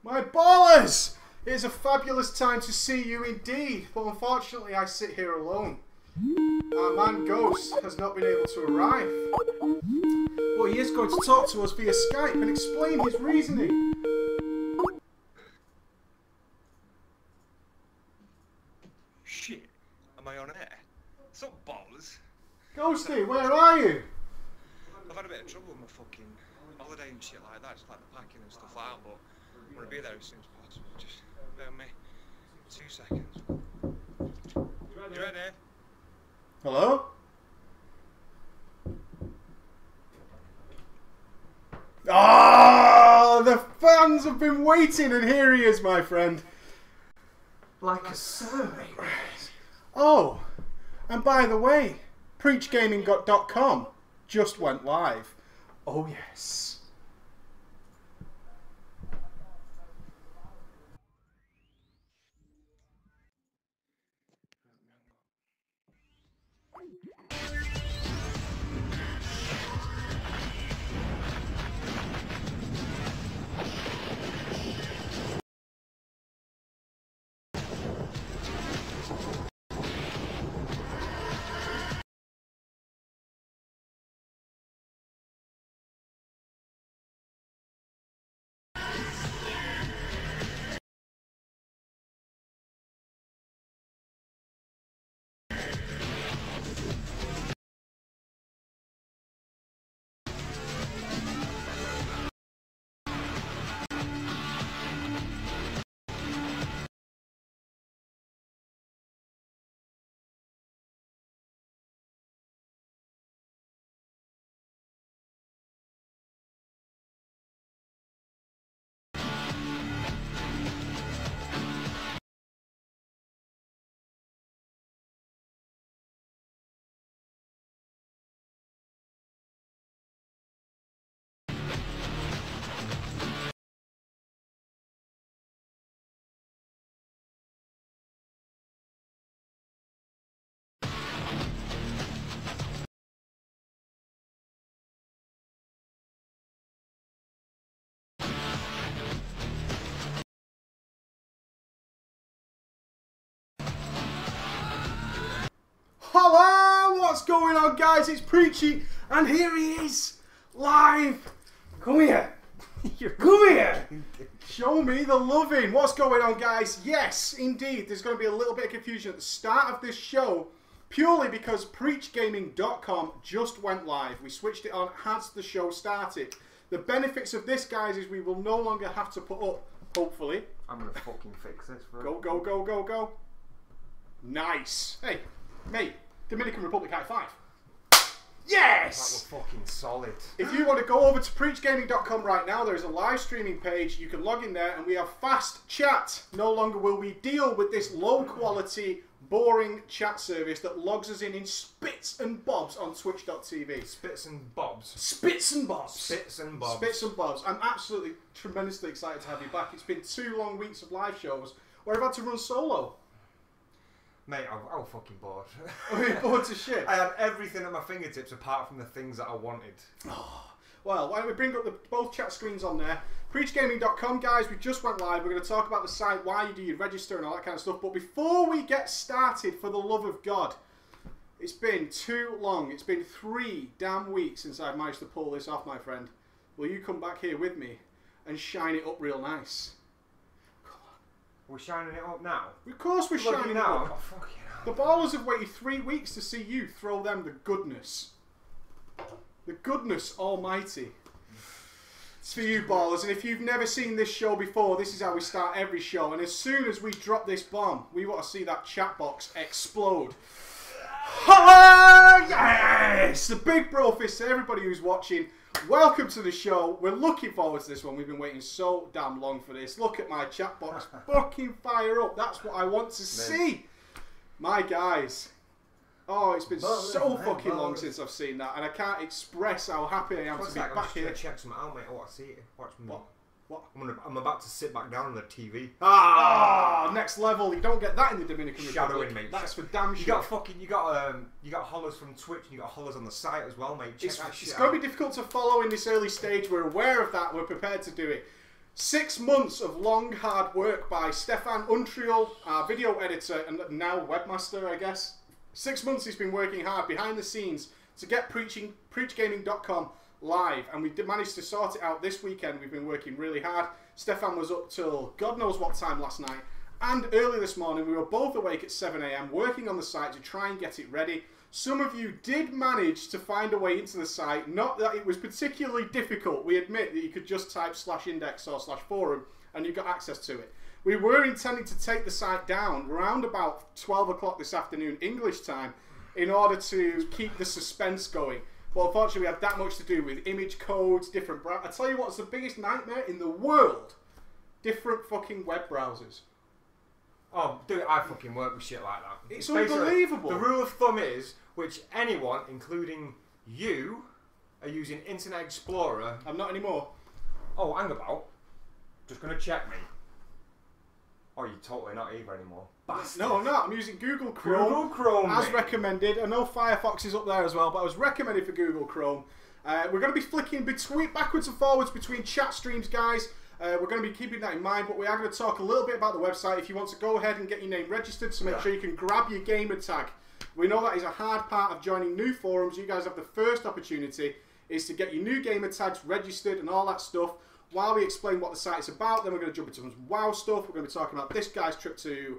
My ballers! It is a fabulous time to see you indeed, but unfortunately I sit here alone. Our man Ghost has not been able to arrive. But he is going to talk to us via Skype and explain his reasoning. Shit, am I on air? What's up, ballers? Ghosty, where are you? I've had a bit of trouble with my fucking holiday and shit like that, just like the packing and stuff like that, but I want to be there as soon as possible. Just bear with me 2 seconds. You ready? Hello? Ah, the fans have been waiting, and here he is, my friend. Like a survey. Oh, and by the way, Preachgaming.com just went live. Oh yes. Hello, what's going on, guys? It's Preachy, and here he is, live. Come here. Come here. Show me the loving. What's going on, guys? Yes, indeed, there's going to be a little bit of confusion at the start of this show, purely because Preachgaming.com just went live. We switched it on as the show started. The benefits of this, guys, is we will no longer have to put up, hopefully. I'm going to fucking fix this. Go, go, go, go, go. Nice. Hey. Mate, Dominican Republic high five. Yes! That was fucking solid. If you want to go over to Preachgaming.com right now, there is a live streaming page. You can log in there and we have fast chat. No longer will we deal with this low quality, boring chat service that logs us in spits and bobs on twitch.tv. Spits and bobs. Spits and bobs. Spits and bobs. Spits and bobs. I'm absolutely tremendously excited to have you back. It's been 2 long weeks of live shows where I've had to run solo. Mate, I was fucking bored. I mean, bored to shit. I had everything at my fingertips apart from the things that I wanted. Oh, well, why don't we bring up both chat screens on there. Preachgaming.com, guys, we just went live. We're going to talk about the site, why you do your register and all that kind of stuff. But before we get started, for the love of God, it's been too long. It's been 3 damn weeks since I've managed to pull this off, my friend. Will you come back here with me and shine it up real nice? We're shining it up now? Of course we're shining it up. Oh, fuck yeah. The ballers have waited 3 weeks to see you throw them the goodness. The goodness almighty. It's for you, ballers. And if you've never seen this show before, this is how we start every show. And as soon as we drop this bomb, we want to see that chat box explode. Hello! Yes! The big Brofist, everybody who's watching, welcome to the show. We're looking forward to this one. We've been waiting so damn long for this. Look at my chat box. Fucking fire up. That's what I want to see. My guys. Oh, it's been so fucking long since I've seen that. And I can't express how happy I am to be back here. Check some out, mate. Oh, I see it. Watch me. What? I'm about to sit back down on the TV. Ah, next level. You don't get that in the Dominican Republic. Shadowing, mate. That's for damn sure. You got hollers from Twitch and you got hollers on the site as well, mate. Check that shit It's going to be difficult to follow in this early stage. We're aware of that. We're prepared to do it. 6 months of long, hard work by Stefan Untriel, our video editor and now webmaster, I guess. 6 months he's been working hard behind the scenes to get Preachgaming.com live, and we managed to sort it out this weekend. We've been working really hard. Stefan was up till God knows what time last night, and early this morning we were both awake at 7 AM working on the site to try and get it ready. Some of you did manage to find a way into the site, not that it was particularly difficult. We admit that you could just type /index or /forum and you got access to it. We were intending to take the site down around about 12 o'clock this afternoon English time in order to keep the suspense going. But unfortunately we had that much to do with image codes, different I tell you what's the biggest nightmare in the world? Different fucking web browsers. Oh, dude, I fucking work with shit like that. It's unbelievable. The rule of thumb is, which anyone, including you, are using Internet Explorer. I'm not anymore. Oh, hang about. Just going to check me. Oh, you're totally not either anymore. Bastard. No, I'm not. I'm using Google Chrome. Google Chrome, as mate. Recommended. I know Firefox is up there as well, but I was recommended for Google Chrome. We're going to be flicking backwards and forwards between chat streams, guys. We're going to be keeping that in mind, but we are going to talk a little bit about the website. If you want to go ahead and get your name registered, so make sure you can grab your gamer tag. We know that is a hard part of joining new forums. You guys have the first opportunity is to get your new gamer tags registered and all that stuff. While we explain what the site is about, then we're going to jump into some WoW stuff. We're going to be talking about this guy's trip to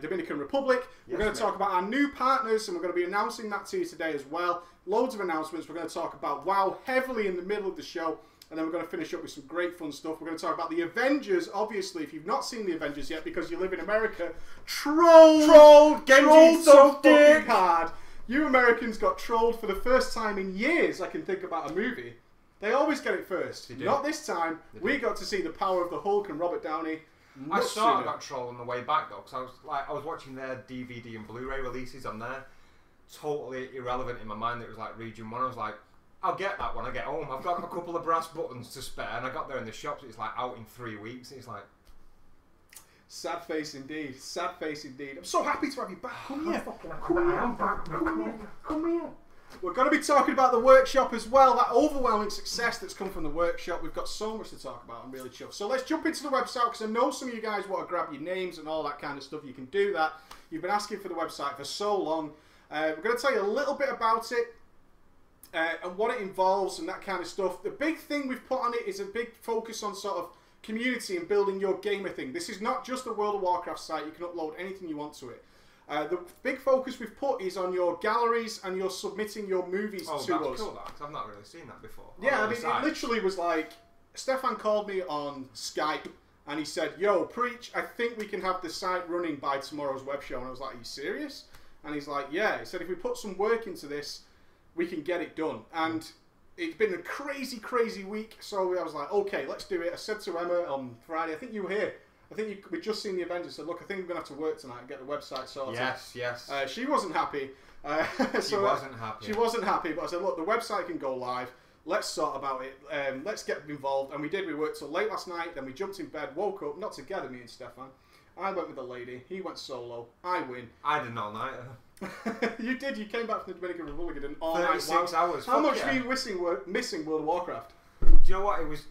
Dominican Republic. We're going to talk about our new partners, and we're going to be announcing that to you today as well. Loads of announcements. We're going to talk about WoW heavily in the middle of the show. And then we're going to finish up with some great fun stuff. We're going to talk about the Avengers. Obviously, if you've not seen the Avengers yet because you live in America, trolled so fucking hard. You Americans got trolled for the first time in years. I can think about a movie. They always get it first. Not this time. We got to see the power of the Hulk and Robert Downey. I sort of got trolled on the way back though, because I was watching their DVD and Blu-ray releases on there. Totally irrelevant in my mind. It was like Region 1. I was like, I'll get that when I get home. I've got a couple of brass buttons to spare, and I got there in the shops. It's like out in 3 weeks. It's like sad face indeed. Sad face indeed. I'm so happy to have you back. Come here. Come here. We're going to be talking about the workshop as well. That overwhelming success that's come from the workshop. We've got so much to talk about. I'm really chuffed. So let's jump into the website because I know some of you guys want to grab your names and all that kind of stuff. You can do that. You've been asking for the website for so long. We're going to tell you a little bit about it. And what it involves and that kind of stuff. The big thing we've put on it is a big focus on sort of community and building your gamer thing. This is not just a World of Warcraft site. You can upload anything you want to it. The big focus we've put is on your galleries and you're submitting your movies to us. Oh, that's cool, that, 'cause I've not really seen that before. Yeah, I mean, it literally was like, Stefan called me on Skype and he said, yo, Preach, I think we can have the site running by tomorrow's web show. And I was like, are you serious? And he's like, yeah. He said, if we put some work into this, we can get it done. And it's been a crazy, crazy week. So I was like, okay, let's do it. I said to Emma on Friday, I think you were here. I think we'd just seen the Avengers. Said, look, I think we're going to have to work tonight and get the website sorted. Yes. She wasn't happy. She wasn't happy. She wasn't happy, but I said, look, the website can go live. Let's sort about it. Let's get involved. And we did. We worked till late last night. Then we jumped in bed, woke up, not together, me and Stefan. I went with the lady. He went solo. I win. I did an all-nighter. You did. You came back from the Dominican Republic and did an all-night 36 hours. How much were you missing World of Warcraft? Do you know what? It was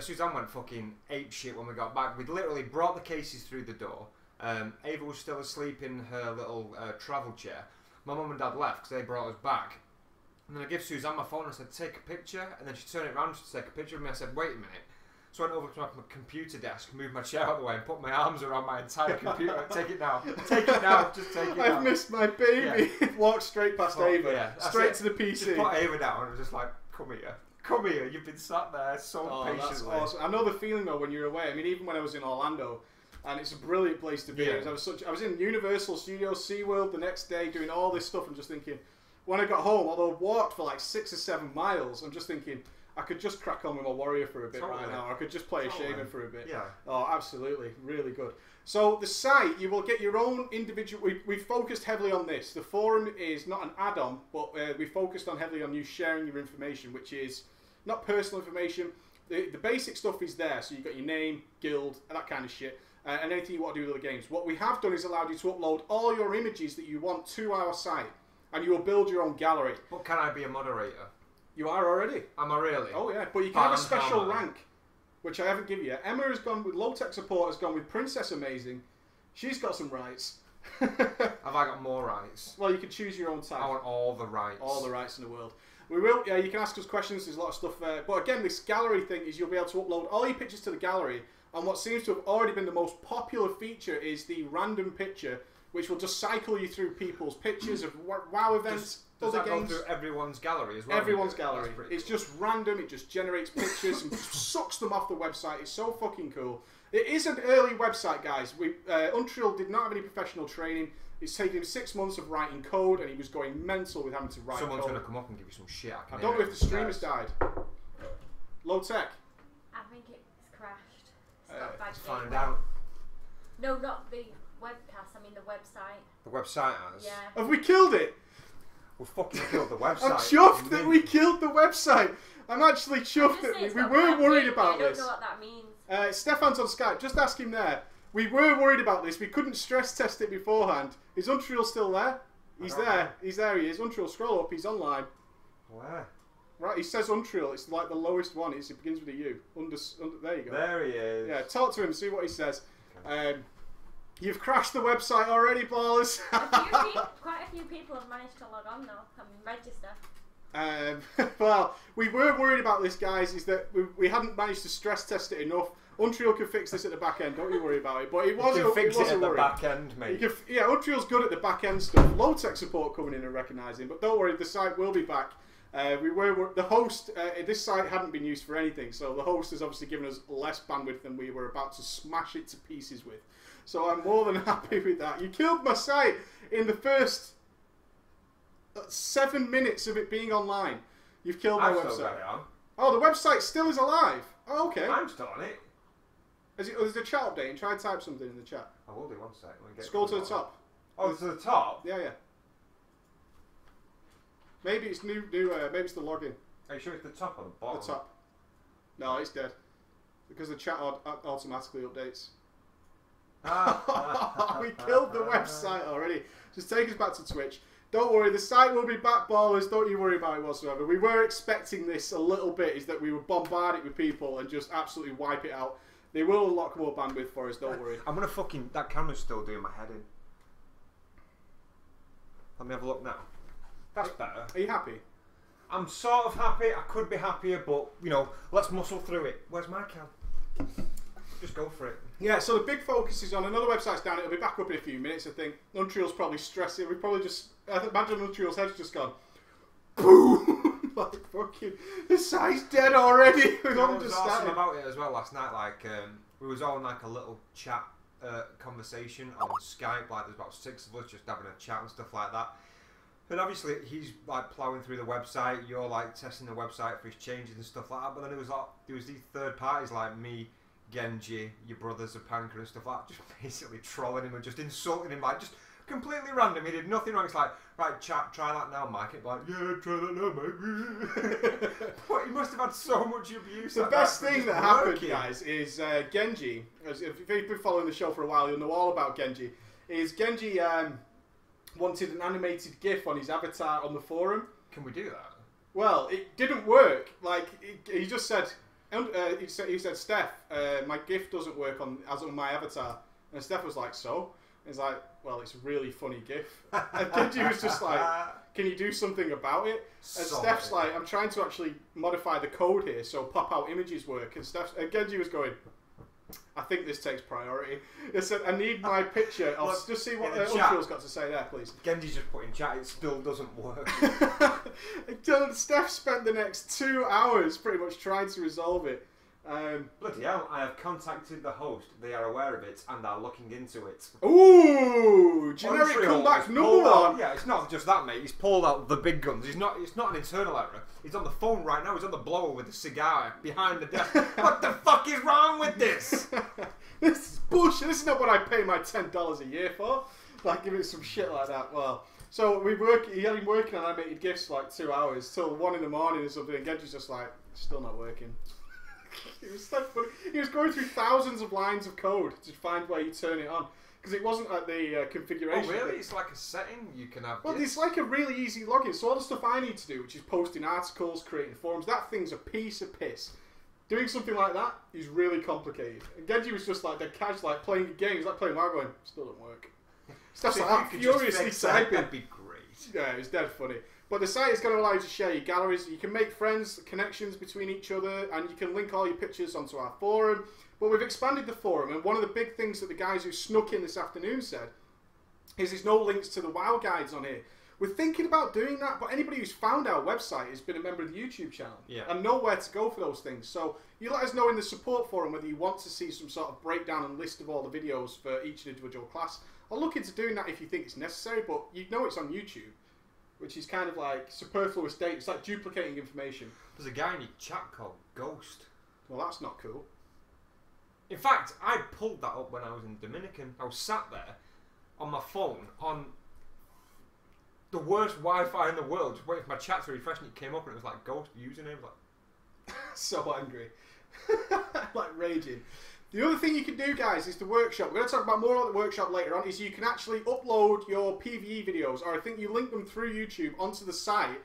Suzanne went fucking ape shit when we got back. We'd literally brought the cases through the door. Ava was still asleep in her little travel chair. My mum and dad left because they brought us back. And then I gave Suzanne my phone and I said, take a picture. And then she turned it around to take a picture of me. I said, wait a minute. So I went over to my computer desk, moved my chair out of the way and put my arms around my entire computer. Take it now. Take it now. Just take it now. I've missed my baby. Yeah. Walked straight past Ava. Yeah, straight to the PC. Just put Ava down and I was just like, come here. Come here. You've been sat there so patiently. That's awesome. I know the feeling though when you're away. I mean, even when I was in Orlando, and it's a brilliant place to be. Yeah. I was in Universal Studios, SeaWorld the next day doing all this stuff and just thinking, when I got home, although I walked for like 6 or 7 miles, I'm just thinking, I could just crack on with my warrior for a bit right now. I could just play a shaman for a bit. Yeah. Oh, absolutely. Really good. So the site, you will get your own individual... We've focused heavily on this. The forum is not an add-on, but we focused on heavily on you sharing your information, which is not personal information. The basic stuff is there. So you've got your name, guild, and that kind of shit. And anything you want to do with the games. What we have done is allowed you to upload all your images that you want to our site. And you will build your own gallery. But can I be a moderator? You are already. Am I really? Oh yeah, but you can have a special rank. which I haven't given you. Emma has gone with low tech support. Has gone with Princess Amazing. She's got some rights. Have I got more rights? Well, you can choose your own type. I want all the rights. All the rights in the world. We will. Yeah, you can ask us questions. There's a lot of stuff there. But again, this gallery thing is you'll be able to upload all your pictures to the gallery. And what seems to have already been the most popular feature is the random picture, which will just cycle you through people's pictures of WoW events, does other that games. Go through everyone's gallery as well? Everyone's gallery. It's cool. just random. It just generates pictures and sucks them off the website. It's so fucking cool. It is an early website, guys. Untrill did not have any professional training. It's taken him 6 months of writing code, and he was going mental with having to write Someone's code. going to come up and give you some shit. I don't know if the stream has died. Low tech. I think it's crashed. It's got bad Let's find gateway. out. No, not the webcast. I mean the website. The website has. Yeah. Have we killed it? We fucking killed the website. I'm chuffed that we killed the website. I'm actually chuffed that we weren't worried about this. I don't know what that means. Stefan's on Skype. Just ask him there. We were worried about this. We couldn't stress test it beforehand. Is Untrill still there? He's there. Know. He's there. He is. Untrill, scroll up. He's online. Where? Right. He says Untrill. It's like the lowest one. It begins with a U. There you go. There he is. Yeah. Talk to him. See what he says. You've crashed the website already, ballers. Quite a few people have managed to log on though and register. Well, we were worried about this, guys. Is that we hadn't managed to stress test it enough. Untrill can fix this at the back end. Don't you worry about it. But it wasn't. You can fix it at the worry. back end, mate. Yeah, Untrill's good at the back end stuff. Low tech support coming in and recognising. But don't worry, the site will be back. The host. This site hadn't been used for anything, so the host has obviously given us less bandwidth than we were about to smash it to pieces with. So I'm more than happy with that. You killed my site in the first 7 minutes of it being online. You've killed my website. Still got it on. Oh, the website still is alive. Oh, okay. I'm still on it. Is the chat updating? Try and type something in the chat. I will do one sec. Scroll to the top. Oh, to the top? Yeah, yeah. Maybe it's new. Maybe it's the login. Are you sure it's the top or the bottom? The top. No, it's dead. Because the chat automatically updates. We killed the website already. Just take us back to Twitch. Don't worry, the site will be back, ballers. Don't you worry about it whatsoever. We were expecting this a little bit, is that we would bombard it with people and just absolutely wipe it out. They will unlock more bandwidth for us, don't worry. I'm going to fucking... That camera's still doing my head in. Let me have a look now. That's better. Are you happy? I'm sort of happy. I could be happier, but, you know, let's muscle through it. Where's my cam? Just go for it. Yeah, so the big focus is on another website's down. It'll be back up in a few minutes, I think. Untrill's probably stressing. We probably just... I imagine Untrill's head's just gone... Boom! Like, fucking... The site's dead already! We've What only was just awesome started. about it as well last night, like, we was all in like a little chat conversation on Skype, like there's about 6 of us just having a chat and stuff like that. And obviously he's like ploughing through the website, you're like testing the website for his changes and stuff like that, but then there was these third parties like me, Genji, your brother Zapanka and stuff like that, just basically trolling him and just insulting him, like just completely random. He did nothing wrong. It's like, right, chat, try that now, Mike. It's like, yeah, try that now, mate. But he must have had so much abuse. The best thing that happened, guys, is Genji. If you've been following the show for a while, you'll know all about Genji. Is Genji wanted an animated GIF on his avatar on the forum? Can we do that? Well, it didn't work. Like he just said, he said, Steph, my GIF doesn't work on my avatar, and Steph was like, so. He's like, well, it's a really funny GIF. And Genji was just like, can you do something about it? And Steph's like, I'm trying to actually modify the code here so pop-out images work. And Genji was going, I think this takes priority. He said, I need my picture. I'll just see what Untrill's got to say there, please. Genji's just put in chat, it still doesn't work. Steph spent the next 2 hours pretty much trying to resolve it. Bloody hell, I have contacted the host, they are aware of it and are looking into it. Ooh! Generic comeback number one! Yeah, it's not just that, mate, he's pulled out the big guns. It's not an internal error. He's on the phone right now, he's on the blower with a cigar behind the desk. What the fuck is wrong with this? This is bullshit. This is not what I pay my $10 a year for. Like, give it some shit like that. Well, so he had him working on animated GIFs for like 2 hours till 1 in the morning or something, and Genji's just like, still not working. It was so funny. He was going through thousands of lines of code to find where you turn it on, because it wasn't at the configuration. Oh really? Thing. It's like a setting you can have. Well, it's like a really easy login. So all the stuff I need to do, which is posting articles, creating forums, that thing's a piece of piss. Doing something like that is really complicated. And Genji was just like dead casual, like playing a game. He's like playing WoW, going, still don't work. Stuff like that, furiously typing. That'd be great. Yeah, it's dead funny. But the site is going to allow you to share your galleries. You can make friends, connections between each other, and you can link all your pictures onto our forum. But we've expanded the forum, and one of the big things that the guys who snuck in this afternoon said is there's no links to the WoW guides on here. We're thinking about doing that, but anybody who's found our website has been a member of the YouTube channel and know where to go for those things. So you let us know in the support forum whether you want to see some sort of breakdown and list of all the videos for each individual class. I'll look into doing that if you think it's necessary, but you know it's on YouTube, which is kind of like superfluous data. It's like duplicating information. There's a guy in your chat called Ghost. Well, that's not cool. In fact, I pulled that up when I was in Dominican. I was sat there on my phone on the worst Wi-Fi in the world, just waiting for my chat to refresh, and it came up and it was like Ghost username. Like, so angry. Like raging. The other thing you can do, guys, is the workshop. We're going to talk about more about the workshop later on, is you can actually upload your PvE videos, or I think you link them through YouTube onto the site,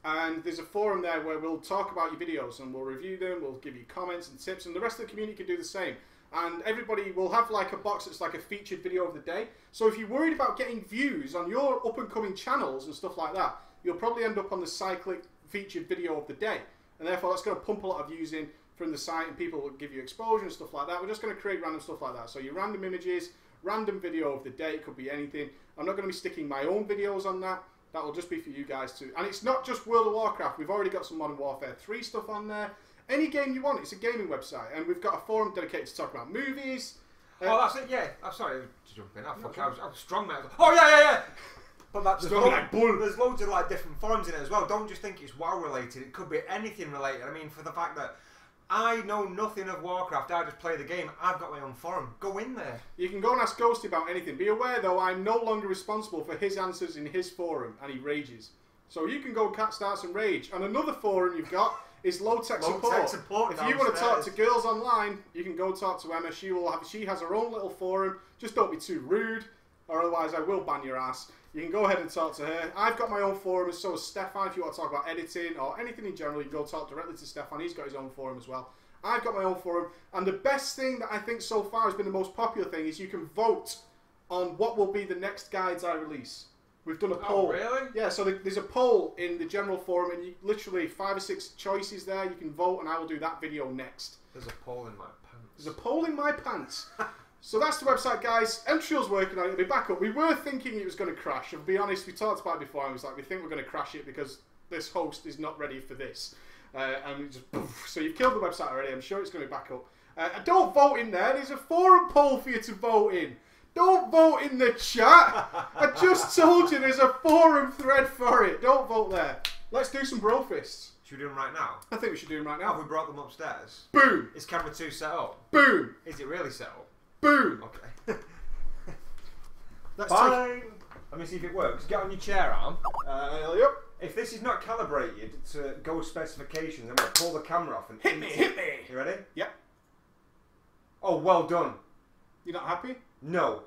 and there's a forum there where we'll talk about your videos, and we'll review them, we'll give you comments and tips, and the rest of the community can do the same. And everybody will have like a box that's like a featured video of the day. So if you're worried about getting views on your up-and-coming channels and stuff like that, you'll probably end up on the cyclic featured video of the day. And therefore that's going to pump a lot of views in from the site, and people will give you exposure and stuff like that. We're just going to create random stuff like that. So your random images, random video of the day, it could be anything. I'm not going to be sticking my own videos on that. That will just be for you guys too. And it's not just World of Warcraft. We've already got some Modern Warfare 3 stuff on there. Any game you want, it's a gaming website, and we've got a forum dedicated to talk about movies. Oh, that's it, yeah. I'm sorry to jump in. I was strong, mate. Oh, yeah. But that's there's loads of like different forums in it as well. Don't just think it's WoW related. It could be anything related. I mean, for the fact that I know nothing of Warcraft, I just play the game. I've got my own forum. Go in there. You can go and ask Ghosty about anything. Be aware, though, I'm no longer responsible for his answers in his forum, and he rages. So you can go start some rage. And another forum you've got is low-tech support. If you want to talk to girls online, you can go talk to Emma. She has her own little forum. Just don't be too rude, or otherwise I will ban your ass. You can go ahead and talk to her. I've got my own forum, and so has Stefan. If you want to talk about editing or anything in general, you can go talk directly to Stefan. He's got his own forum as well. I've got my own forum. And the best thing that I think so far has been the most popular thing is you can vote on what will be the next guides I release. We've done a poll. Oh, really? Yeah, so there's a poll in the general forum, and literally 5 or 6 choices there. You can vote, and I will do that video next. There's a poll in my pants. There's a poll in my pants. So that's the website, guys. Entrial's working on it. It'll be back up. We were thinking it was going to crash. I'll be honest, we talked about it before, and it was like, we think we're going to crash it because this host is not ready for this. And it just poof. So you've killed the website already. I'm sure it's going to be back up. Don't vote in there. There's a forum poll for you to vote in. Don't vote in the chat. I just told you there's a forum thread for it. Don't vote there. Let's do some Brofists. Should we do them right now? I think we should do them right now. Have we brought them upstairs? Boom. Is camera 2 set up? Boom. Is it really set up? Boom. Okay. That's fine. Let me see if it works. Get on your chair arm. Yep. If this is not calibrated to go specifications, I'm going to pull the camera off and hit me. You ready? Yep. Oh, well done. You're not happy? No.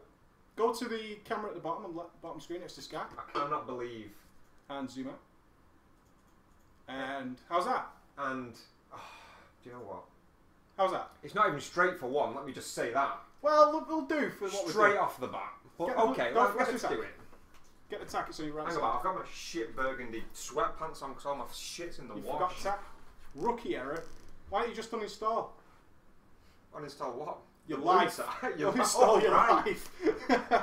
Go to the camera at the bottom on the bottom screen next to Skype. I cannot believe. And zoom out. And how's that? And do you know what? How's that? It's not even straight for one. Let me just say that. Well, we'll do for what we're straight off the bat. But okay, let's just do it. Get the tack so you right. Hang on, I've got my shit burgundy sweatpants on because all my shit's in the wash. Forgot the tack. Rookie error. Why don't you just uninstall? Uninstall what? Your life. Uninstall your life.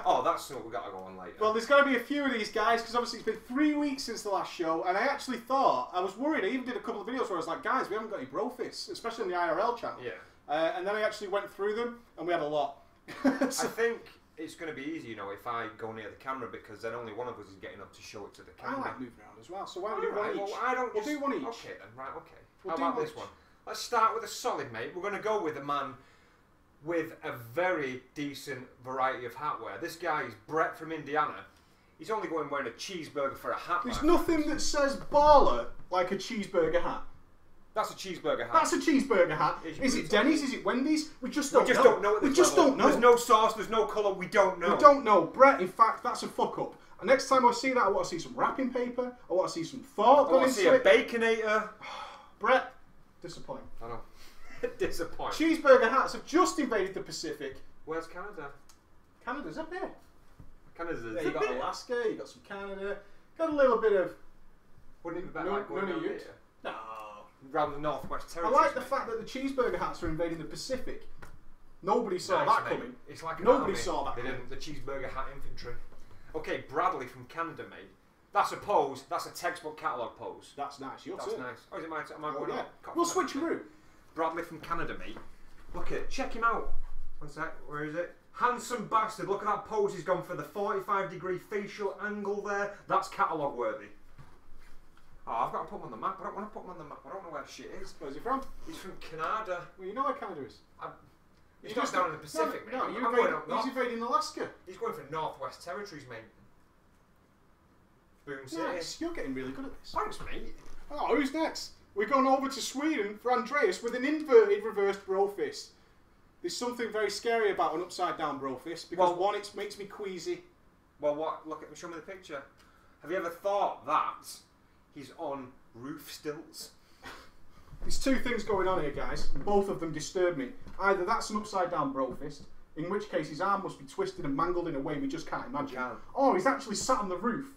Oh, that's something we've got to go on later. Well, there's got to be a few of these guys because obviously it's been 3 weeks since the last show, and I actually thought, I was worried. I even did a couple of videos where I was like, guys, we haven't got any Brofists, especially on the IRL channel. Yeah. And then I actually went through them, and we had a lot. I think it's going to be easy, you know, if I go near the camera because then only one of us is getting up to show it to the camera. I like moving around as well, so why don't we do one each? Well, we'll do one each. Okay then, right, okay. How about this one? Let's start with a solid, mate. We're going to go with a man with a very decent variety of hatwear. This guy is Brett from Indiana. He's only going wearing a cheeseburger for a hat. There's nothing that says baller like a cheeseburger hat. That's a cheeseburger hat. That's a cheeseburger hat. Is it Denny's? Is it Wendy's? We just don't know. We just don't know at this We just level. don't know. There's no sauce, there's no colour, we don't know. We don't know. Brett, in fact, that's a fuck up. And next time I see that, I want to see some wrapping paper. I want to see some thought going into it. I want to see a Baconator. Brett, disappointing. I know. Disappointing. Cheeseburger hats have just invaded the Pacific. Where's Canada? Canada's up here. Canada's Yeah, you got Alaska, you got some Canada, got a little bit of. Wouldn't it be better like going down here? No. Around the Northwest I Territories. like the fact that the cheeseburger hats are invading the Pacific. Nobody saw that coming. It's like nobody saw that. They didn't. The cheeseburger hat infantry. Okay, Bradley from Canada, mate. That's a pose. That's a textbook catalogue pose. That's nice. Your That's turn. nice. Oh, is it my turn? Am I going on? We'll switch route. Bradley from Canada, mate. Look at, check him out. One sec. Where is it? Handsome bastard. Look at that pose. He's gone for the 45-degree facial angle there. That's catalogue worthy. Oh, I've got to put him on the map. I don't want to put him on the map. I don't know where shit is. Where's he from? He's from Canada. Well, you know where Canada is. He's not down in the Pacific, no, mate. He's invading Alaska. He's going for Northwest Territories, mate. Boom City. Nice. You're getting really good at this. Thanks, mate. Oh, who's next? We're going over to Sweden for Andreas with an inverted reversed Brofist. There's something very scary about an upside down Brofist because one, it makes me queasy. Well, what? Look at me. Show me the picture. Have you ever thought that he's on roof stilts? There's two things going on here, guys. Both of them disturb me. Either that's an upside down Brofist, in which case his arm must be twisted and mangled in a way we just can't imagine. Or he's actually sat on the roof.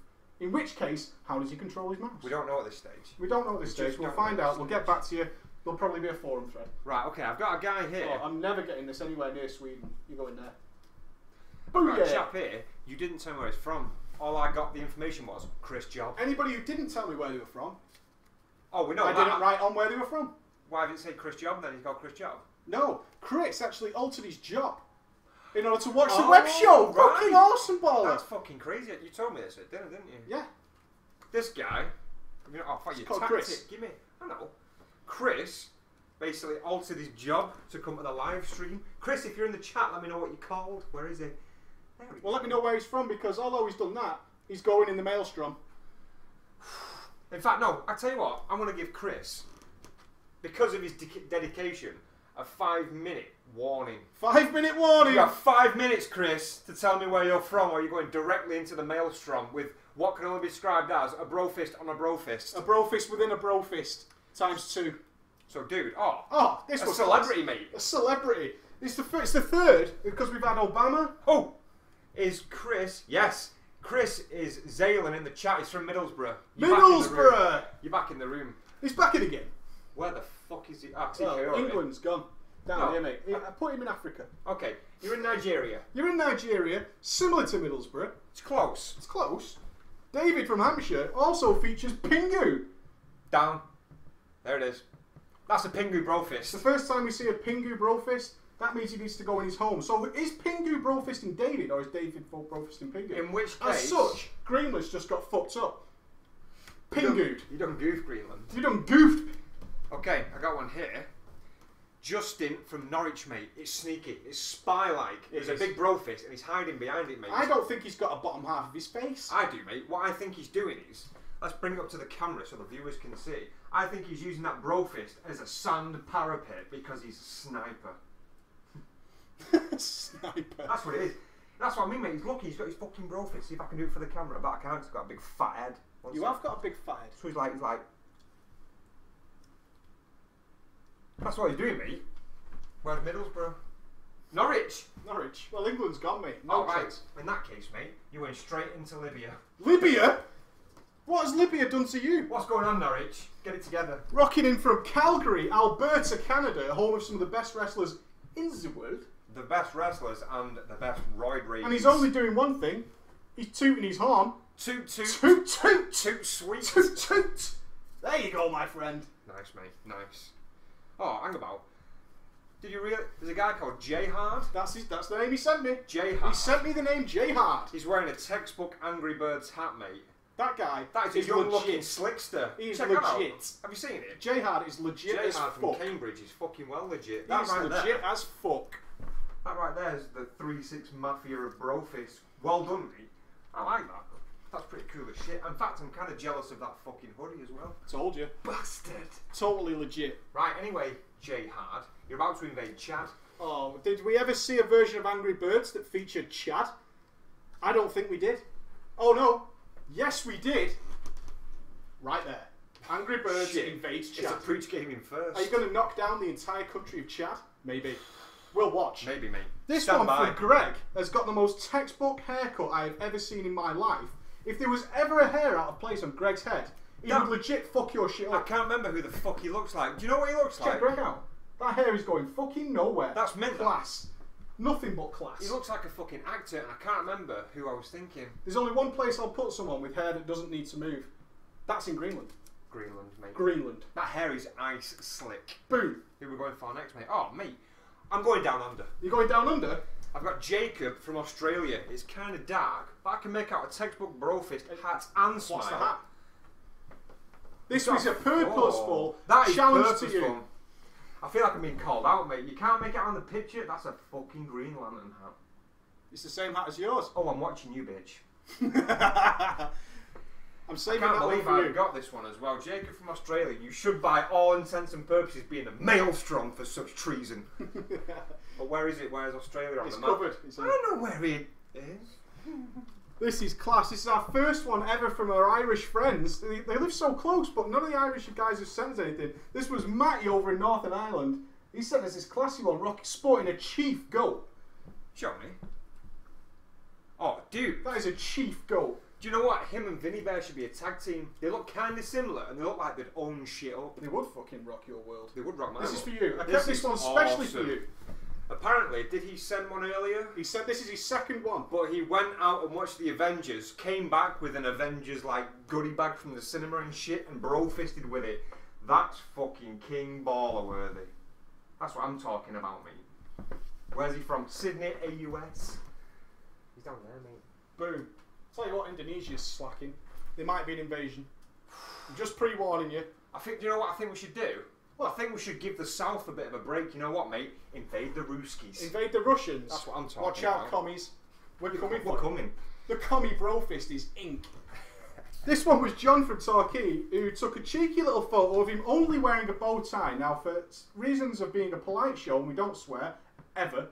In which case, how does he control his mouse? We don't know at this stage. We don't know at this stage. We'll find out. We'll get back to you. There'll probably be a forum thread. Right, okay, I've got a guy here. Oh, I'm never getting this anywhere near Sweden. You go in there. I've got a chap here. You didn't tell me where he's from. All I got the information was Chris Job. Anybody who didn't tell me where they were from, oh, we know I didn't write on where they were from. Why did it say Chris Job then? He's called Chris Job. No, Chris actually altered his job in order to watch the web show. Right. Fucking awesome, baller. That's fucking crazy. You told me this, didn't you? Yeah. This guy, you know, Chris. Give me, I know. Chris basically altered his job to come to the live stream. Chris, if you're in the chat, let me know what you're called. Where is he? There he is. Well, let me know where he's from because although he's done that, he's going in the maelstrom. In fact, no, I tell you what, I'm going to give Chris, because of his dedication, a 5-minute warning. 5-minute warning? You have 5 minutes, Chris, to tell me where you're from, or you're going directly into the maelstrom with what can only be described as a brofist on a brofist. A brofist within a brofist, times 2. So, dude, this was a celebrity, mate. A celebrity. It's the third, because we've had Obama. Oh, is Chris, yes, Chris is Zaylen in the chat. He's from Middlesbrough. Middlesbrough! You're back in the room. He's back in again. Where the fuck is he? England's gone. Down here, mate. I put him in Africa. Okay, you're in Nigeria. You're in Nigeria, similar to Middlesbrough. It's close. It's close. David from Hampshire also features Pingu. Down. There it is. That's a Pingu Brofist. The first time we see a Pingu Brofist, that means he needs to go in his home. So is Pingu Brofist in David, or is David Brofist in Pingu? In which case... As such, Greenland's just got fucked up. Pingu'd. You done goofed Greenland. You done goofed. Okay, I got one here. Justin from Norwich, mate. It's sneaky. It's spy-like. There's a big Brofist, and he's hiding behind it, mate. I don't think he's got a bottom half of his face. I do, mate. What I think he's doing is... Let's bring it up to the camera so the viewers can see. I think he's using that Brofist as a sand parapet because he's a sniper. Sniper. That's what it is. That's what I mean, mate. He's lucky he's got his fucking Brofist. See if I can do it for the camera. But I can't. He's got a big fat head. You have got a big fat head. So he's like... That's what he's doing, mate. Where in Middlesbrough? Norwich. Norwich. Well, England's gone, mate. No right. In that case, mate, you went straight into Libya. Libya? What has Libya done to you? What's going on, Norwich? Get it together. Rocking in from Calgary, Alberta, Canada, home of some of the best wrestlers in the world. The best wrestlers and the best roid raiders. And he's only doing one thing. He's tooting his horn. Toot, toot. Toot, toot. Toot, sweet. Toot, toot. There you go, my friend. Nice, mate. Nice. Oh, hang about. Did you realize there's a guy called J Hard? That's the name he sent me. J Hard. He sent me the name J Hard. He's wearing a textbook Angry Birds hat, mate. That guy. That is a young looking slickster. He's Check legit. Have you seen it? J Hard is legit as fuck. J Hard from Cambridge is fucking well legit. He's legit as fuck. That right there is the 3-6 Mafia of Brofist. Well done, mate. I like that. That's pretty cool as shit. In fact, I'm kind of jealous of that fucking hoodie as well. Told you. Bastard. Totally legit. Right, anyway, J Hard, you're about to invade Chad. Oh, did we ever see a version of Angry Birds that featured Chad? I don't think we did. Oh no. Yes, we did. Right there. Angry Angry Birds invades Chad. It's a Preachgaming first. Are you going to knock down the entire country of Chad? Maybe. We'll watch. Maybe, mate. This Stand one by. from Greg has got the most textbook haircut I've ever seen in my life. If there was ever a hair out of place on Greg's head, he would legit fuck your shit up. I can't remember who the fuck he looks like. Do you know what he looks like? Check Greg out. That hair is going fucking nowhere. That's mint. Class. Nothing but class. He looks like a fucking actor, and I can't remember who I was thinking. There's only one place I'll put someone with hair that doesn't need to move. That's in Greenland. Greenland, mate. Greenland. That hair is ice slick. Boom. Who we're going for next, mate? Oh, mate. I'm going down under. You're going down under? I've got Jacob from Australia. It's kind of dark, but I can make out a textbook Brofist hat and smile. What's the hat? This was a purposeful that is challenge purposeful. to you. I feel like I'm being called out, mate. You can't make it on the picture. That's a fucking Green Lantern hat. It's the same hat as yours. Oh, I'm watching you, bitch. I'm saving I can't that one believe for I you. got this one as well. Jacob from Australia. You should, by all intents and purposes, be in the maelstrom for such treason. But where is it? Where's Australia on It's the map? covered. I don't know where it is. This is class. This is our first one ever from our Irish friends. They live so close, but none of the Irish guys have sent us anything. This was Matty over in Northern Ireland. He sent us this classy one, sporting a chief goat. Show me. Oh, dude. That is a chief goat. Do you know what? Him and Vinny Bear should be a tag team. They look kind of similar, and they look like they'd own shit up. They would fucking rock your world. They would rock my This world. is for you. I kept this one specially for you. Apparently, did he send one earlier? He said this is his second one. But he went out and watched the Avengers, came back with an Avengers like goodie bag from the cinema and shit, and bro-fisted with it. That's fucking king baller worthy. That's what I'm talking about, mate. Where's he from? Sydney, AUS. He's down there, mate. Boom. Tell you what, Indonesia's slacking. There might be an invasion. I'm just pre-warning you. I think. Do you know what I think we should do? Well, I think we should give the South a bit of a break. You know what, mate? Invade the Ruskies. Invade the Russians. That's what I'm talking Watch out, about. commies. We're coming. We're coming. The commie Brofist is ink. This one was John from Torquay, who took a cheeky little photo of him only wearing a bow tie. Now, for reasons of being a polite show, and we don't swear, ever,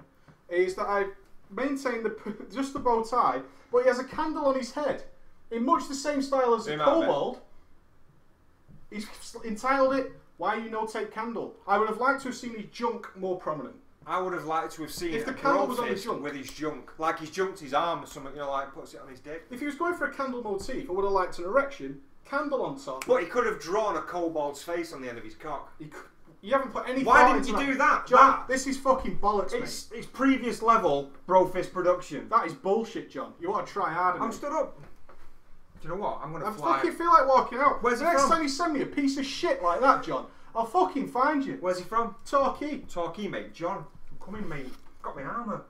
is that I maintain just the bow tie, but he has a candle on his head, in much the same style as a kobold. He's entitled it, Why You No Take Candle. I would have liked to have seen his junk more prominent. I would have liked to have seen if the a candle was on his Brofist junk. with his junk. Like he's junked his arm or something, you know, like puts it on his dick. If he was going for a candle motif, I would have liked an erection, candle on top. But he could have drawn a kobold's face on the end of his cock. You haven't put any Why thought didn't into you do that? John, this is fucking bollocks, mate. It's previous level Brofist production. That is bullshit, John. You want to try harder. I'm stood up. Do you know what? I'm going to I fly. fucking feel like walking out. Where's the he next from? time you send me a piece of shit like that, John, I'll fucking find you. Where's he from? Torquay. Torquay, mate. John, I'm coming, mate. Got my armour.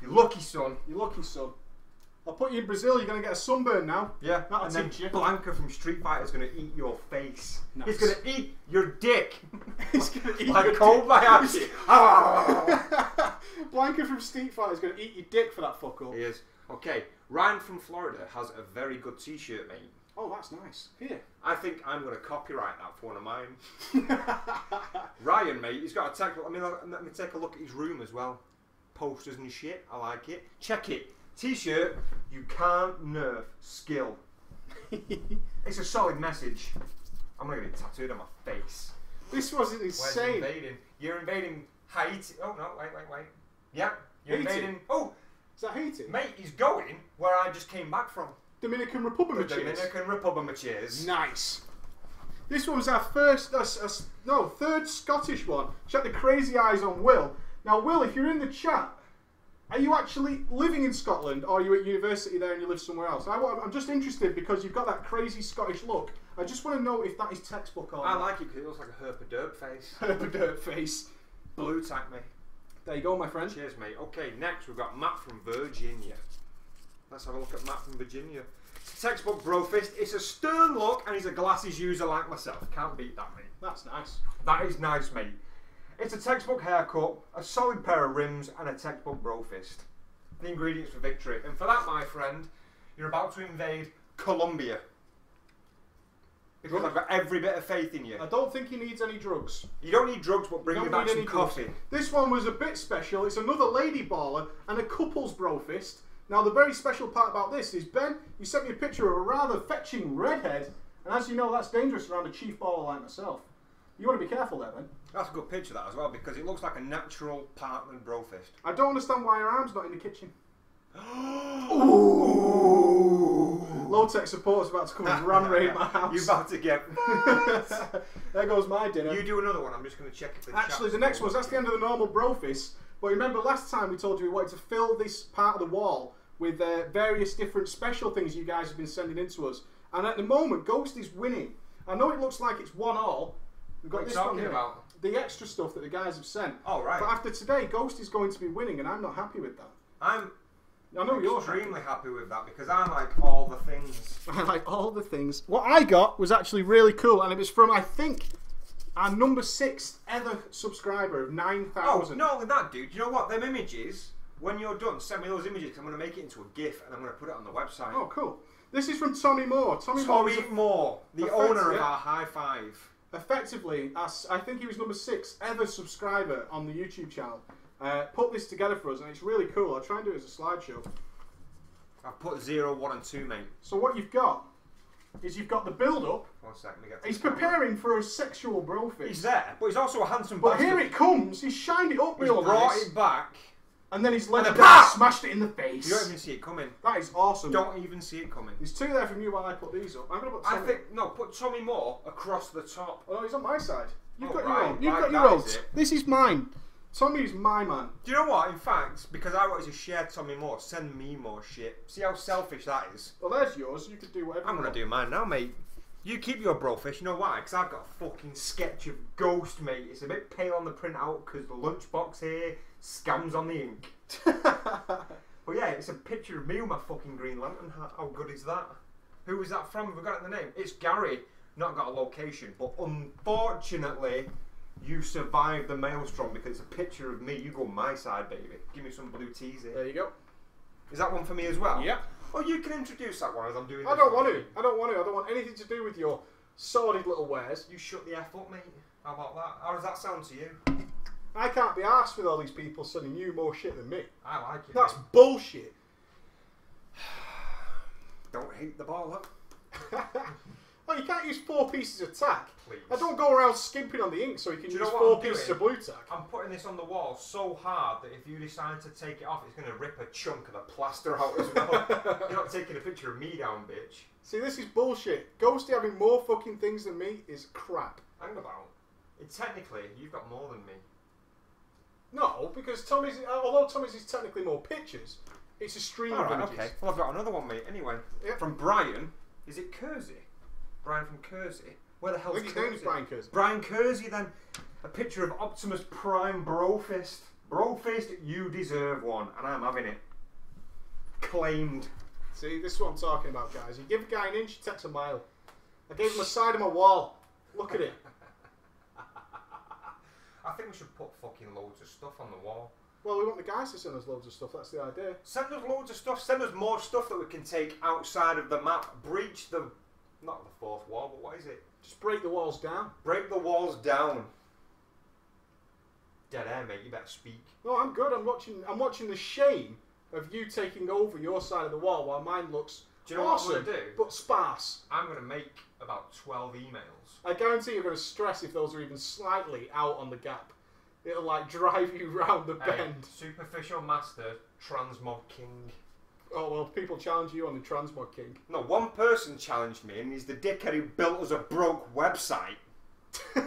You lucky son. You lucky son. I'll put you in Brazil, you're going to get a sunburn now. Yeah, That'll and then teach you. Blanca from Street Fighter is going to eat your face. Nice. He's going to eat your dick. He's going to eat like your cold dick. by accident. Blanca from Street Fighter is going to eat your dick for that fuck up. He is. Okay, Ryan from Florida has a very good t-shirt, mate. Oh, that's nice. Here. I think I'm going to copyright that for one of mine. Ryan, mate, he's got a tech. I mean, let me take a look at his room as well. Posters and shit. I like it. Check it. T-shirt. You can't nerf skill. It's a solid message. I'm going to get it tattooed on my face. This was insane. Where's invading? You're invading Haiti. Oh no! Wait. Yep. You're Haiti? invading. Oh, Is that Haiti? mate, he's going where I just came back from. Dominican Republic. The Dominican Republic. Cheers. Nice. This one was our third Scottish one. Check the crazy eyes on Will. Now, Will, if you're in the chat, are you actually living in Scotland, or are you at university there and you live somewhere else? I'm just interested because you've got that crazy Scottish look. I just want to know if that is textbook or I not. like it because it looks like a herpaderp face. Herpaderp face. Blue tack me. There you go, my friend. Cheers, mate. Okay, next we've got Matt from Virginia. Let's have a look at Matt from Virginia. It's a textbook Brofist. It's a stern look, and he's a glasses user like myself. Can't beat that, mate. That's nice. That is nice, mate. It's a textbook haircut, a solid pair of rims, and a textbook Brofist. The ingredients for victory. And for that, my friend, you're about to invade Colombia. Because I've got every bit of faith in you. I don't think he needs any drugs. You don't need drugs, but bring me back some coffee. This one was a bit special. It's another lady baller and a couple's Brofist. Now, the very special part about this is, Ben, you sent me a picture of a rather fetching redhead And as you know, that's dangerous around a chief baller like myself. You want to be careful there, then. That's a good picture, that, as well, because it looks like a natural partner Brofist. I don't understand why your arm's not in the kitchen. Ooh. Low-tech support's about to come and ram raid my house. You're about to get... There goes my dinner. You do another one, I'm just going to check if the Actually, the next one, that's the end of the normal Brofist. But remember, last time we told you we wanted to fill this part of the wall with various different special things you guys have been sending in to us. And at the moment, Ghost is winning. I know it looks like it's 1-1. We've got this one here. About? The extra stuff that the guys have sent. Oh, right. But after today, Ghost is going to be winning, and I'm not happy with that. I know you're extremely happy with that, because I like all the things. I like all the things. What I got was actually really cool, and it was from, I think, our number 6th ever subscriber of 9,000. Oh, not only that, dude. You know what? Them images, when you're done, send me those images, because I'm going to make it into a GIF, and I'm going to put it on the website. Oh, cool. This is from Tommy Moore. Tommy Moore, the owner of our High Five. Effectively, I think he was number 6th ever subscriber on the YouTube channel. Put this together for us, and it's really cool. I'll try and do it as a slideshow. I've put 0, 1 and 2, mate. So what you've got is you've got the build-up. 1 second, let me get he's preparing for a sexual Brofist. He's there, but he's also a handsome But bastard. here it comes. He's shined it up real nice. Brought it back. And then he's let smashed it in the face. You don't even see it coming. That is awesome. Don't even see it coming. There's 2 there from you while I put these up. I'm going to put Tommy. Put Tommy Moore across the top. Oh, no, he's on my side. You've got right, your own. You've got your own. This is mine. Tommy's my man. Do you know what? In fact, because I wanted to share Tommy Moore, send me more shit. See how selfish that is? Well, there's yours. You could do whatever I'm going to do mine now, mate. You keep your Brofist. You know why? Because I've got a fucking sketch of Ghost, mate. It's a bit pale on the printout because the lunchbox here scams on the ink. But yeah, it's a picture of me with my fucking Green Lantern hat. How good is that? Who was that from? Have we got it in the name? It's Gary. Not got a location, but unfortunately, you survived the maelstrom because it's a picture of me. You go my side, baby. Give me some blue teas here. There you go. Is that one for me as well? Yep. Oh, you can introduce that one as I'm doing this. I don't want to. I don't want anything to do with your sordid little wares. You shut the F up, mate. How about that? How does that sound to you? I can't be arsed with all these people sending you more shit than me. I like it. That's bullshit. Don't hate the ball up. Oh, you can't use 4 pieces of tack. Please. I don't go around skimping on the ink so you can use 4 pieces of blue tack. I'm putting this on the wall so hard that if you decide to take it off, it's going to rip a chunk of the plaster out as well. You're not taking a picture of me down, bitch. See, this is bullshit. Ghosty having more fucking things than me is crap. Hang about. Technically, you've got more than me. No, because although Tommy's is technically more pictures, it's a stream of images. Okay. Well, I've got another one, mate. Anyway, from Brian. Is it Kersey? Brian from Kersey. Where the hell is Kersey? His name's Brian Kersey. Brian Kersey, then. A picture of Optimus Prime Brofist. Brofist, you deserve one, and I'm having it. Claimed. See, this is what I'm talking about, guys. You give a guy an inch, he takes a mile. I gave him a side of my wall. Look at it. I think we should put fucking loads of stuff on the wall. Well, we want the guys to send us loads of stuff, that's the idea. Send us loads of stuff, send us more stuff that we can take outside of the map. Breach the, not the 4th wall, but what is it? Just break the walls down. Break the walls down. Dead air, mate, you better speak. No, I'm good, I'm watching the shame of you taking over your side of the wall while mine looks awesome, what I'm going to do? But sparse. I'm going to make about 12 emails. I guarantee you're going to stress if those are even slightly out on the gap. It'll like drive you round the bend. Superficial Master, Transmog King. Oh well, people challenge you on the Transmog King. No, one person challenged me, and he's the dickhead who built us a broke website. Make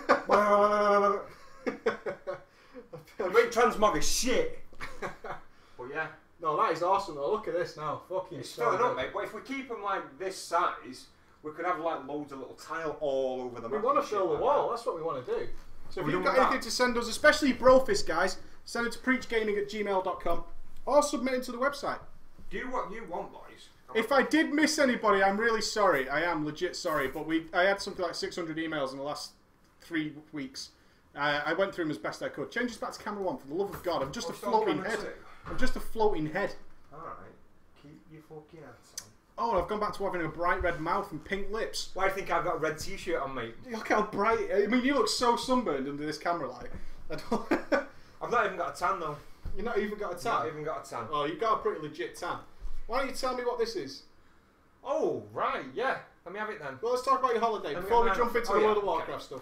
Transmog is shit. But yeah. No, that is awesome though. Look at this now. Fucking it's filling up, mate. But if we keep them like this size, we could have like loads of little tile all over the map. We want to fill the wall. That's what we want to do. So if you've got anything to send us, especially Brofist guys, send it to preachgaming@gmail.com or submit it to the website. Do what you want, boys. If I did miss anybody, I'm really sorry. I am legit sorry. But I had something like 600 emails in the last 3 weeks. I went through them as best I could. Change this back to camera 1, for the love of God. I'm just a floating head. I'm just a floating head. Alright. Keep your fucking hands on. Oh, I've gone back to having a bright red mouth and pink lips. Why do you think I've got a red t-shirt on, mate? Look how bright. I mean, you look so sunburned under this camera light. I've not even got a tan, though. You've not even got a tan? Not even got a tan. Oh, you've got a pretty legit tan. Why don't you tell me what this is? Oh, right, yeah. Let me have it then. Well, let's talk about your holiday before we jump into the World of Warcraft stuff.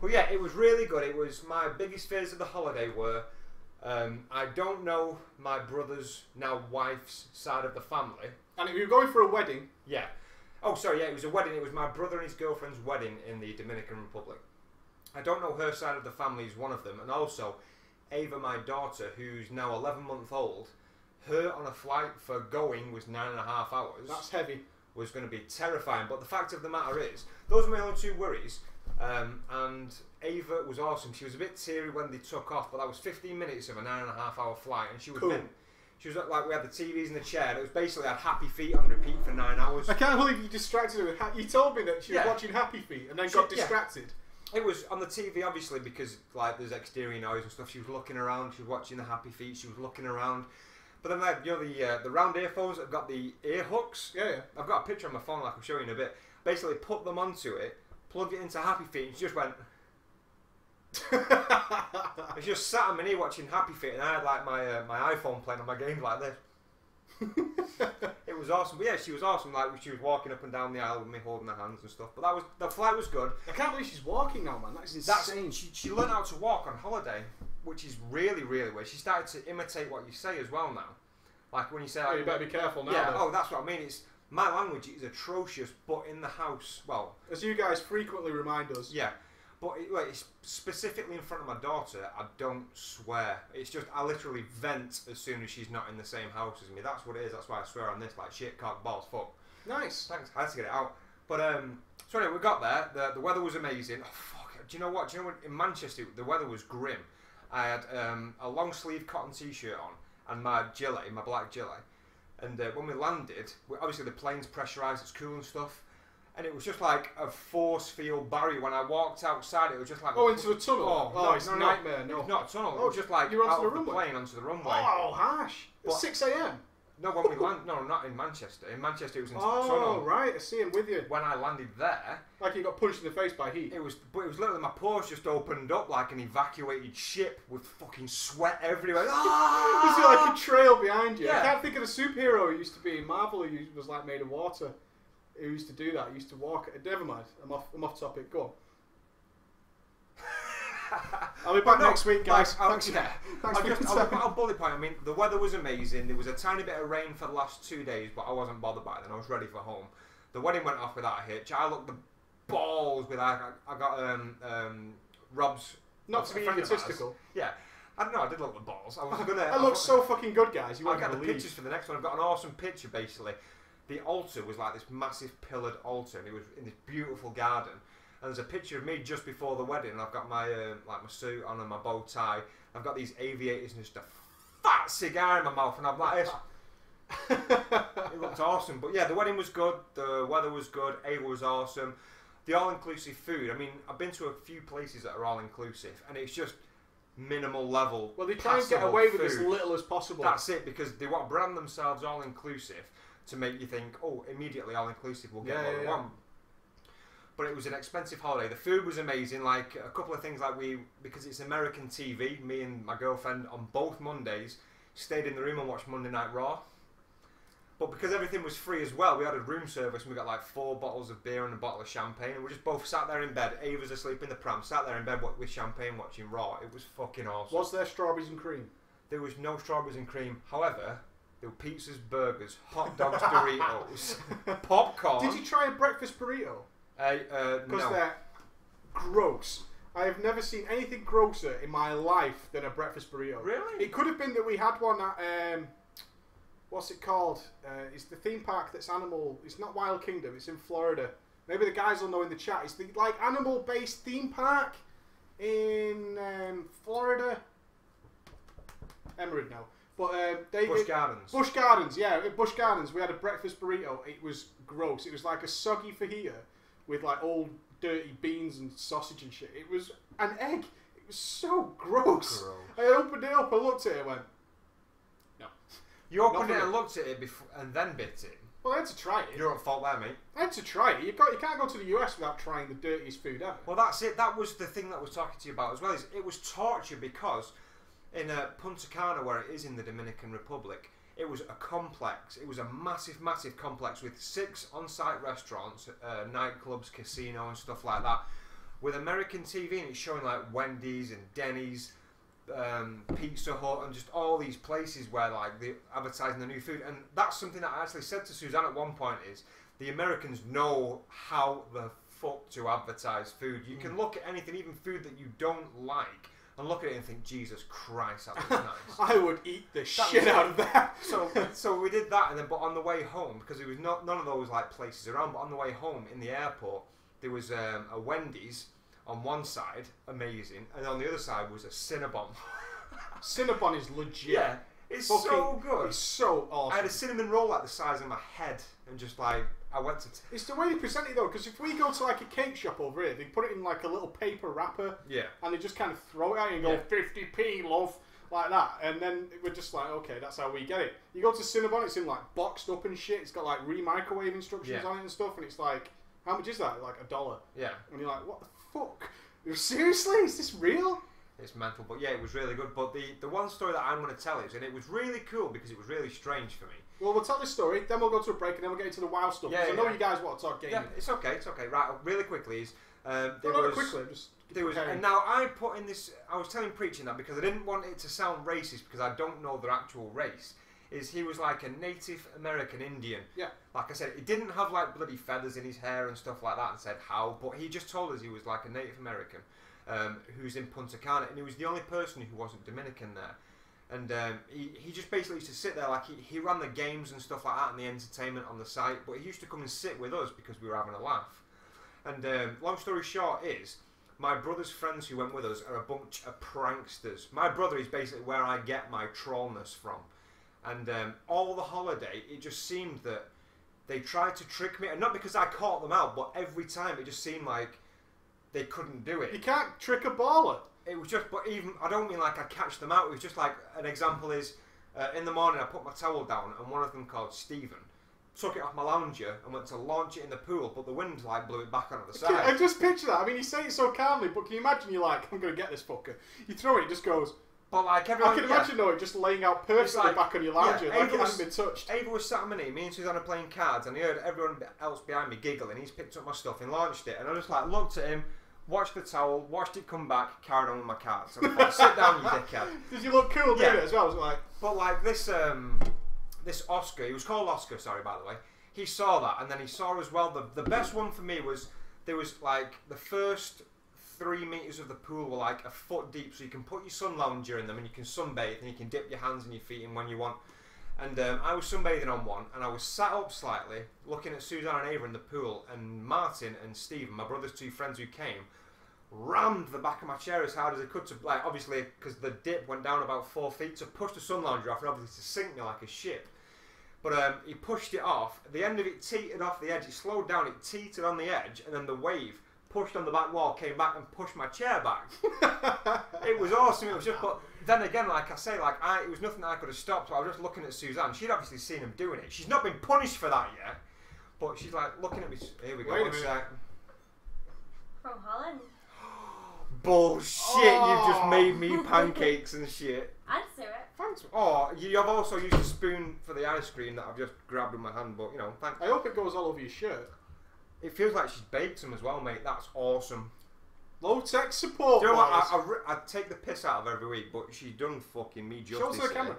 Well, yeah, it was really good. It was my biggest fears of the holiday were I don't know my brother's now wife's side of the family. And if you were going for a wedding. Yeah. Oh, sorry, yeah, it was a wedding. It was my brother and his girlfriend's wedding in the Dominican Republic. I don't know her side of the family is one of them. And also, Ava, my daughter, who's now 11 months old, her on a flight for going was 9.5 hours. That's heavy. Was going to be terrifying. But the fact of the matter is, those were my only two worries. And Ava was awesome. She was a bit teary when they took off, but that was 15 minutes of a 9.5 hour flight. And she was cool. She was like, we had the TVs in the chair. It was basically had Happy Feet on repeat for 9 hours. I can't believe you distracted her with. You told me that she was watching Happy Feet and then got distracted. Yeah. It was on the TV, obviously, because like there's exterior noise and stuff. She was looking around. She was watching the Happy Feet. She was looking around. But then, like, you know, the round earphones that have got the ear hooks. Yeah. I've got a picture on my phone, like I'll show you in a bit. Basically, put them onto it, plugged it into Happy Feet, and she just went. I just sat on my knee watching Happy Feet, and I had like my iPhone playing on my games like this. It was awesome, but yeah, she was awesome. Like she was walking up and down the aisle with me, holding her hands and stuff. But the flight was good. I can't believe she's walking now, man. That's insane. She learned how to walk on holiday, which is really, really weird. She started to imitate what you say as well now. Like when you say, like, you better be careful now. Yeah. Though. Oh, that's what I mean. It's my language is atrocious, but in the house, well, as you guys frequently remind us. Yeah. But it's specifically in front of my daughter, I don't swear. It's just, I literally vent as soon as she's not in the same house as me. That's what it is. That's why I swear on this, like shit, cock, balls, fuck. Nice. Thanks. I had to get it out. But, so anyway, we got there. The weather was amazing. Oh, fuck. Do you know what? In Manchester, the weather was grim. I had a long sleeve cotton t-shirt on and my gilet, my black gilet. And when we landed, obviously the plane's pressurised, it's cool and stuff. And it was just like a force field barrier. When I walked outside, it was just like into the tunnel. No, it's a nightmare. No, it's not a tunnel. It was just like you're out of the plane onto the runway. Oh, harsh. It's 6 a.m. No, when we landed, no, not in Manchester. In Manchester, it was into the tunnel. Oh, right. I see. I'm with you. When I landed there, like you got punched in the face by heat. But it was literally my pores just opened up like an evacuated ship with fucking sweat everywhere. You see like a trail behind you. Yeah. I can't think of a superhero who used to be in Marvel who was like made of water. Who used to do that? He used to walk. Never mind. I'm off topic. Go on. I'll be back next week, guys. I'll bullet point. I mean, the weather was amazing. There was a tiny bit of rain for the last 2 days, but I wasn't bothered by it. And I was ready for home. The wedding went off without a hitch. I looked the balls with I got Rob's. Not to be egotistical. Yeah. I don't know, I did look the balls. I was gonna. I looked so fucking good, guys. You won't I got believe. the pictures for the next one. I've got an awesome picture, basically. The altar was like this massive pillared altar, and it was in this beautiful garden. And there's a picture of me just before the wedding, and I've got my like my suit on and my bow tie. I've got these aviators and just a fat cigar in my mouth, and I'm like this. It looked awesome. But yeah, the wedding was good. The weather was good. Ava was awesome. The all-inclusive food. I mean, I've been to a few places that are all-inclusive, and it's just minimal level. Well, they try and get away with as little as possible. That's it, because they want to brand themselves all-inclusive to make you think, oh, immediately all-inclusive will get what we want. But it was an expensive holiday. The food was amazing. Like a couple of things, like because it's American TV, me and my girlfriend on both Mondays stayed in the room and watched Monday Night Raw. But because everything was free as well, we had a room service and we got like 4 bottles of beer and a bottle of champagne, and we just both sat there in bed. Ava's asleep in the pram, sat there in bed with champagne watching Raw. It was fucking awesome. Was there strawberries and cream? There was no strawberries and cream. However, there were pizzas, burgers, hot dogs, Doritos, popcorn. Did you try a breakfast burrito? No. Because they're gross. I have never seen anything grosser in my life than a breakfast burrito. Really? It could have been that we had one at, what's it called? It's the theme park that's animal. It's not Wild Kingdom. It's in Florida. Maybe the guys will know in the chat. It's the like animal-based theme park in Florida. Emerald now. But Busch Gardens. Busch Gardens, yeah. At Busch Gardens, we had a breakfast burrito. It was gross. It was like a soggy fajita with like old dirty beans and sausage and shit. It was an egg. It was so gross. I opened it up, I looked at it and went, no. You opened it and looked at it before, and then bit it? Well, I had to try it. You're at fault there, mate. I had to try it. You can't go to the US without trying the dirtiest food ever. Well, that's it. That was the thing that I was talking to you about as well. Is it was torture because in Punta Cana, where it is in the Dominican Republic, It was a complex. It was a massive, massive complex with 6 on-site restaurants, nightclubs, casino and stuff like that. With American TV, and it's showing like Wendy's and Denny's, Pizza Hut, and just all these places where like they're advertising the new food. And that's something that I actually said to Suzanne at one point, is the Americans know how the fuck to advertise food. You can look at anything, even food that you don't like, and look at it and think, Jesus Christ, that looks nice. I would eat the shit out of that. So we did that, and then but on the way home, because there was none of those like places around, but on the way home in the airport, there was a Wendy's on one side, amazing, and on the other side was a Cinnabon. Cinnabon is legit. Yeah, it's so good. It's so awesome. I had a cinnamon roll like the size of my head, and just like I went to. It's the way they present it though, because if we go to like a cake shop over here, they put it in like a little paper wrapper. Yeah. And they just kind of throw it at you and go 50p, love, like that, and then we're just like, okay, that's how we get it. You go to Cinnabon, it's in like boxed up and shit. It's got like re-microwave instructions on it and stuff, and it's like, how much is that? Like $1. Yeah. And you're like, what the fuck? Seriously? Is this real? It's mental, but yeah, it was really good. But the one story that I'm going to tell is, and it was really cool because it was really strange for me. Well, we'll tell this story, then we'll go to a break, and then we'll get into the WoW stuff. Yeah, I know you guys want to talk gaming. Yeah, it's okay. Right, really quickly is Not quickly, just there was, and now I put in this. I was telling Preaching that because I didn't want it to sound racist because I don't know their actual race. Is he was like a Native American Indian. Yeah. Like I said, he didn't have like bloody feathers in his hair and stuff like that, and said how, but he just told us he was like a Native American who's in Punta Cana, and he was the only person who wasn't Dominican there. And he just basically used to sit there, like he ran the games and stuff like that and the entertainment on the site, but he used to come and sit with us because we were having a laugh. And long story short is, my brother's friends who went with us are a bunch of pranksters. My brother is basically where I get my trollness from. And all the holiday, it just seemed that they tried to trick me, and not because I caught them out, but every time it just seemed like they couldn't do it. You can't trick a baller. It was just, but even, I don't mean like I catch them out, it was just like, an example is, in the morning I put my towel down, and one of them called Stephen took it off my lounger and went to launch it in the pool, but the wind like blew it back onto the side. I just picture that. I mean, you say it so calmly, but can you imagine you're like, I'm going to get this fucker. You throw it, it just goes. But like everyone, I can imagine though, it just laying out perfectly like, back on your lounger, like it hasn't been touched. Ava was sat on my knee, me and Susanna playing cards, and he heard everyone else behind me giggling. He's picked up my stuff and launched it, and I just like looked at him, watched the towel, watched it come back, carried on with my cards. So I thought, sit down, you dickhead. Did you look cool doing it as well? I was like, but like this, this Oscar, he was called Oscar, sorry by the way. He saw that, and then he saw as well. The best one for me was there was like the first 3 meters of the pool were like a foot deep, so you can put your sun lounger in them and you can sunbathe and you can dip your hands and your feet in when you want. And I was sunbathing on one, and I was sat up slightly looking at Suzanne and Ava in the pool, and Martin and Stephen, my brother's 2 friends who came, rammed the back of my chair as hard as they could to, like, obviously because the dip went down about 4 feet, to push the sun lounger off and obviously to sink me like a ship. But he pushed it off. The end of it teetered off the edge. It slowed down. It teetered on the edge, and then the wave pushed on the back wall, came back and pushed my chair back. It was awesome. It was just, but then again, like I say, like it was nothing that I could have stopped. So I was just looking at Suzanne. She'd obviously seen him doing it. She's not been punished for that yet, but she's like looking at me. Here we go. Wait a minute. From Holland. Bullshit! You've just made me pancakes and shit. And syrup. Thanks. Oh, you've also used a spoon for the ice cream that I've just grabbed with my hand, but you know, thanks. I hope it goes all over your shirt. It feels like she's baked some as well, mate. That's awesome. Low tech support. Do you know what? I take the piss out of her every week, but she's done fucking me justice. Show us the camera.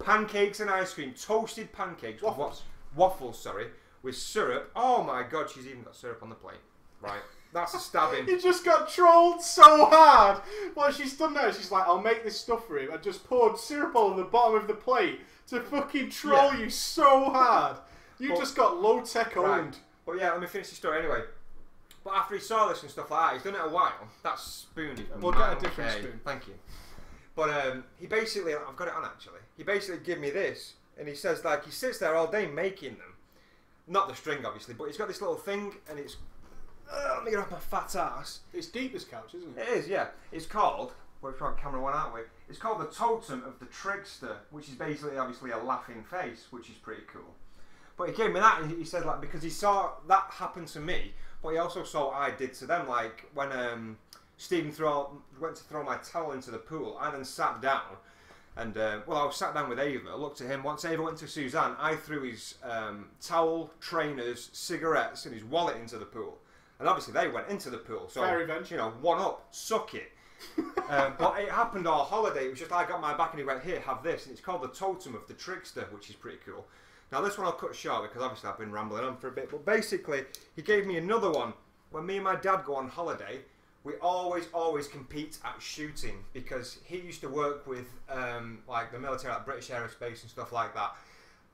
Pancakes and ice cream, toasted pancakes. Waffles. Waffles, sorry, with syrup. Oh my god, she's even got syrup on the plate. Right. That's a stabbing. You just got trolled so hard. What she's done now, she's like, I'll make this stuff for him. I just poured syrup all on the bottom of the plate to fucking troll you so hard. You just got low tech owned. Right. But yeah, let me finish the story anyway. But after he saw this and stuff like that, he's done it a while. That spoon is we'll get a different spoon. Thank you. But he basically, I've got it on actually. He basically gave me this, and he says like he sits there all day making them. Not the string obviously, but he's got this little thing, and it's. Let me get off my fat ass. It's deep as couch, isn't it? It is, yeah. It's called. We're trying camera one out with. It's called the Totem of the Trickster, which is basically obviously a laughing face, which is pretty cool. But he gave me that, and he said like because he saw that happen to me, but he also saw what I did to them. Like when Stephen went to throw my towel into the pool, I then sat down, And, well, I was sat down with Ava, looked at him. Once Ava went to Suzanne, I threw his towel, trainers, cigarettes and his wallet into the pool. And obviously they went into the pool. So, fair revenge. You know, one up, suck it. But it happened all holiday. It was just, I got my back and he went, here, have this. And it's called the Totem of the Trickster, which is pretty cool. Now, this one I'll cut short because obviously I've been rambling on for a bit. But basically, he gave me another one. When me and my dad go on holiday, we always compete at shooting because he used to work with like the military, like British Aerospace and stuff like that,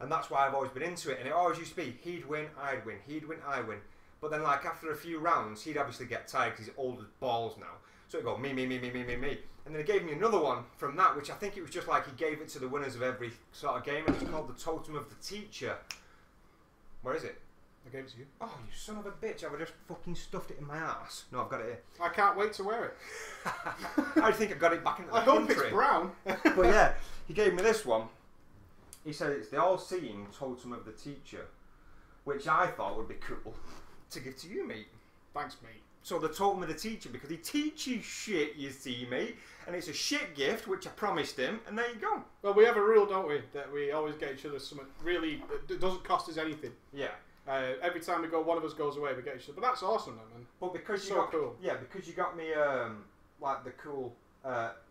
and that's why I've always been into it. And it always used to be he'd win, I'd win, he'd win, I'd win. But then like after a few rounds, he'd obviously get tired because he's old as balls now. So he'd go me, me, me, me, me, me, me. And then he gave me another one from that, which I think it was just like he gave it to the winners of every sort of game. And it's called the Totem of the Teacher. Where is it? I gave it to you. Oh, you son of a bitch. I would just fucking stuffed it in my ass. No, I've got it here. I can't wait to wear it. I think I got it back in the country. I hope it's brown. But yeah, he gave me this one. He said it's the all-seeing Totem of the Teacher, which I thought would be cool to give to you, mate. Thanks, mate. So the Totem of the Teacher, because he teaches shit, you see, mate. And it's a shit gift, which I promised him, and there you go. Well, we have a rule, don't we, that we always get each other something really, it doesn't cost us anything. Yeah. Every time we go, one of us goes away, we get each other. But that's awesome, man. But because so cool. Yeah, because you got me like the cool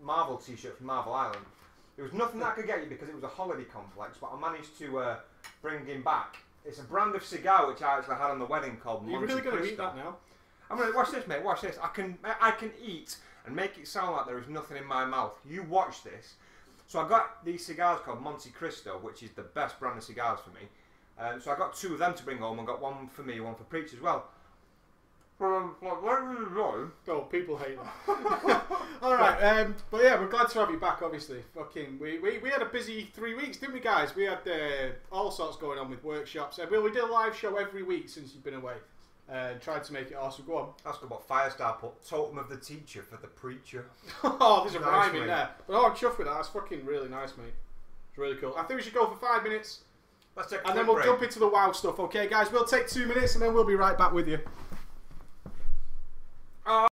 Marvel T-shirt from Marvel Island. There was nothing that I could get you because it was a holiday complex, but I managed to bring him back. It's a brand of cigar which I actually had on the wedding called Monte Cristo. You're really going to eat that now? I'm going to watch this, mate. Watch this. I can eat and make it sound like there is nothing in my mouth. You watch this. So I got these cigars called Monte Cristo, which is the best brand of cigars for me. So I got 2 of them to bring home and got one for me, one for Preach as well. Oh, people hate that. Alright, but yeah, we're glad to have you back, obviously. Fucking, we had a busy 3 weeks, didn't we, guys? We had all sorts going on with workshops. We did a live show every week since you've been away. Tried to make it awesome. Go on. That's good. What Firestar put Totem of the Teacher for the Preacher. Oh, there's a rhyme in there. But I'm chuffed with that. That's fucking really nice, mate. It's really cool. I think we should go for 5 minutes. Let's take a and then we'll jump into the WoW stuff, okay, guys? We'll take 2 minutes and then we'll be right back with you.